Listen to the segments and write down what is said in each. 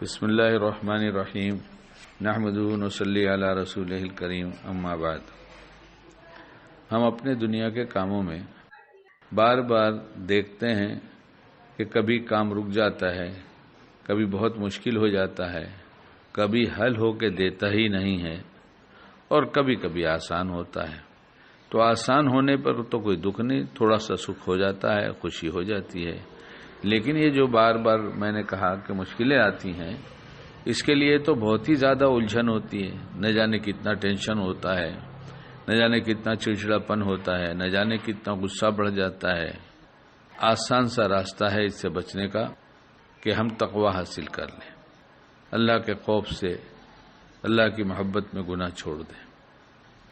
بسم اللہ الرحمن الرحیم نحمدہ ونصلی علی رسولہ الکریم اما بعد۔ ہم اپنے دنیا کے کاموں میں بار بار دیکھتے ہیں کہ کبھی کام رک جاتا ہے، کبھی بہت مشکل ہو جاتا ہے، کبھی حل ہو کے دیتا ہی نہیں ہے، اور کبھی کبھی آسان ہوتا ہے۔ تو آسان ہونے پر تو کوئی دکھ نہیں، تھوڑا سا سکھ ہو جاتا ہے، خوشی ہو جاتی ہے۔ لیکن یہ جو بار بار میں نے کہا کہ مشکلیں آتی ہیں، اس کے لیے تو بہت ہی زیادہ الجھن ہوتی ہے، نہ جانے کتنا ٹینشن ہوتا ہے، نہ جانے کتنا چڑچڑاپن ہوتا ہے، نہ جانے کتنا غصہ بڑھ جاتا ہے۔ آسان سا راستہ ہے اس سے بچنے کا کہ ہم تقوی حاصل کر لیں، اللہ کے خوف سے، اللہ کی محبت میں گناہ چھوڑ دیں۔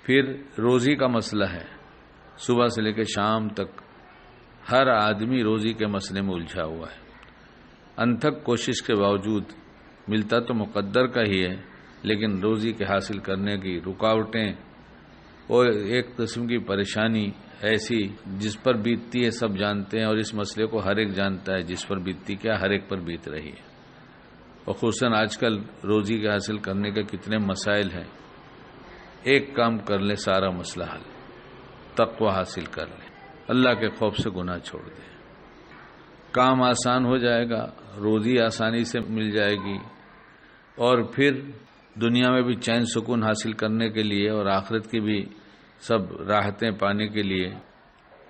پھر روزی کا مسئلہ ہے، صبح سے لے کے شام تک ہر آدمی روزی کے مسئلے میں الجھا ہوا ہے۔ انتھک کوشش کے باوجود ملتا تو مقدر کا ہی ہے، لیکن روزی کے حاصل کرنے کی رکاوٹیں اور ایک قسم کی پریشانی ایسی جس پر بیتتی ہے سب جانتے ہیں، اور اس مسئلے کو ہر ایک جانتا ہے، جس پر بیتتی کیا ہر ایک پر بیت رہی ہے۔ اور خصوصاً آج کل روزی کے حاصل کرنے کے کتنے مسائل ہیں۔ ایک کام کر لیں سارا مسئلہ حل، تقوی حاصل کر لیں، اللہ کے خوف سے گناہ چھوڑ دیں، کام آسان ہو جائے گا، روزی آسانی سے مل جائے گی، اور پھر دنیا میں بھی چین سکون حاصل کرنے کے لیے اور آخرت کی بھی سب راحتیں پانے کے لیے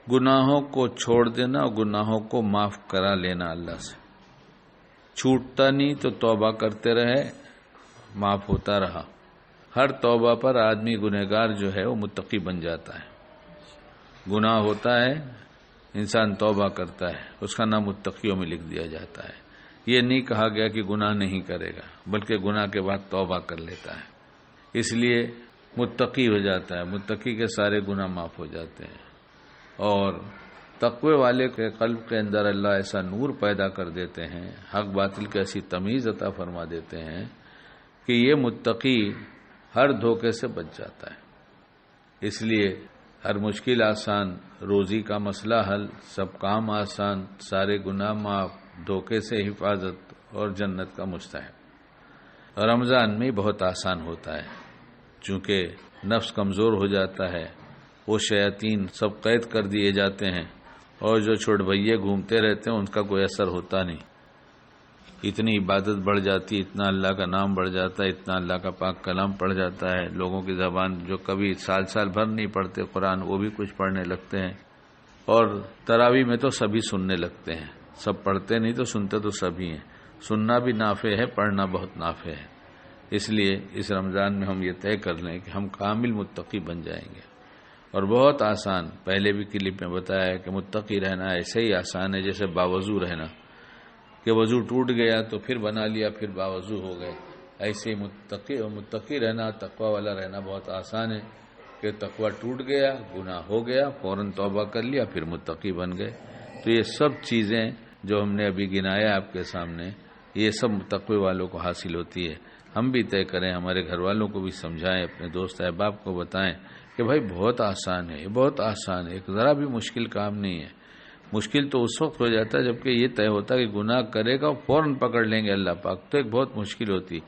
گناہوں کو چھوڑ دینا اور گناہوں کو معاف کرا لینا اللہ سے۔ چھوٹتا نہیں تو توبہ کرتے رہے، معاف ہوتا رہا۔ ہر توبہ پر آدمی گنہگار جو ہے وہ متقی بن جاتا ہے۔ گناہ ہوتا ہے، انسان توبہ کرتا ہے، اس کا نام متقیوں میں لکھ دیا جاتا ہے۔ یہ نہیں کہا گیا کہ گناہ نہیں کرے گا، بلکہ گناہ کے بعد توبہ کر لیتا ہے، اس لیے متقی ہو جاتا ہے، متقی کے سارے گناہ معاف ہو جاتے ہیں۔ اور تقوی والے کے قلب کے اندر اللہ ایسا نور پیدا کر دیتے ہیں، حق باطل کی ایسی تمیز عطا فرما دیتے ہیں کہ یہ متقی ہر دھوکے سے بچ جاتا ہے۔ اس لیے ہر مشکل آسان، روزی کا مسئلہ حل، سب کام آسان، سارے گناہ معاف، دھوکے سے حفاظت اور جنت کا مستحق۔ رمضان میں بہت آسان ہوتا ہے، چونکہ نفس کمزور ہو جاتا ہے، وہ شیاطین سب قید کر دیے جاتے ہیں، اور جو چھوڑبھئیے گھومتے رہتے ہیں ان کا کوئی اثر ہوتا نہیں۔ اتنی عبادت بڑھ جاتی، اتنا اللہ کا نام بڑھ جاتا ہے، اتنا اللہ کا پاک کلام پڑھ جاتا ہے، لوگوں کی زبان جو کبھی سال بھر نہیں پڑھتے قرآن، وہ بھی کچھ پڑھنے لگتے ہیں، اور تراویح میں تو سبھی سننے لگتے ہیں۔ سب پڑھتے نہیں تو سنتے تو سبھی ہیں۔ سننا بھی نافع ہے، پڑھنا بہت نافع ہے۔ اس لیے اس رمضان میں ہم یہ طے کر لیں کہ ہم کامل متقی بن جائیں گے، اور بہت آسان، پہلے بھی کلپ میں بتایا ہے کہ متقی رہنا ایسے ہی آسان ہے جیسے باوضو رہنا، کہ وضو ٹوٹ گیا تو پھر بنا لیا، پھر باوضو ہو گئے۔ ایسے متقی رہنا، تقوی والا رہنا بہت آسان ہے کہ تقوی ٹوٹ گیا، گناہ ہو گیا، فوراً توبہ کر لیا، پھر متقی بن گئے۔ تو یہ سب چیزیں جو ہم نے ابھی گنایا آپ کے سامنے، یہ سب تقوی والوں کو حاصل ہوتی ہے۔ ہم بھی طے کریں، ہمارے گھر والوں کو بھی سمجھائیں، اپنے دوست احباب کو بتائیں کہ بھائی بہت آسان ہے، یہ بہت آسان ہے، ایک ذرا بھی مشکل کام نہیں ہے۔ مشکل تو اس وقت ہو جاتا ہے جبکہ یہ طے ہوتا ہے کہ گناہ کرے گا فوراً پکڑ لیں گے اللہ پاک، تو ایک بہت مشکل ہوتی،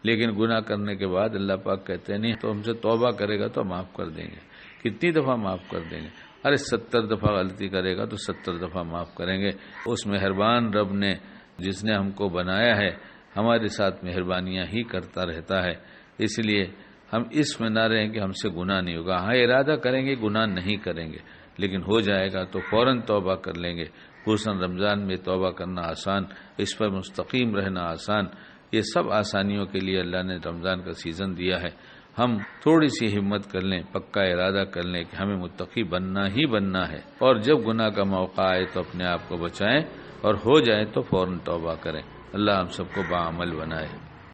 لیکن گناہ کرنے کے بعد اللہ پاک کہتے نہیں تو ہم سے توبہ کرے گا تو معاف کر دیں گے۔ کتنی دفعہ معاف کر دیں گے؟ ارے 70 دفعہ غلطی کرے گا تو 70 دفعہ معاف کریں گے۔ اس مہربان رب نے، جس نے ہم کو بنایا ہے، ہمارے ساتھ مہربانیاں ہی کرتا رہتا ہے۔ اس لیے ہم اس میں نہ رہیں کہ ہم سے گناہ نہیں ہوگا۔ ہاں ارادہ کریں گے گناہ نہیں کریں گے، لیکن ہو جائے گا تو فوراً توبہ کر لیں گے۔ خصوصاً رمضان میں توبہ کرنا آسان، اس پر مستقیم رہنا آسان، یہ سب آسانیوں کے لیے اللہ نے رمضان کا سیزن دیا ہے۔ ہم تھوڑی سی ہمت کر لیں، پکا ارادہ کر لیں کہ ہمیں متقی بننا ہی بننا ہے، اور جب گناہ کا موقع آئے تو اپنے آپ کو بچائیں، اور ہو جائے تو فوراً توبہ کریں۔ اللہ ہم سب کو باعمل بنائے۔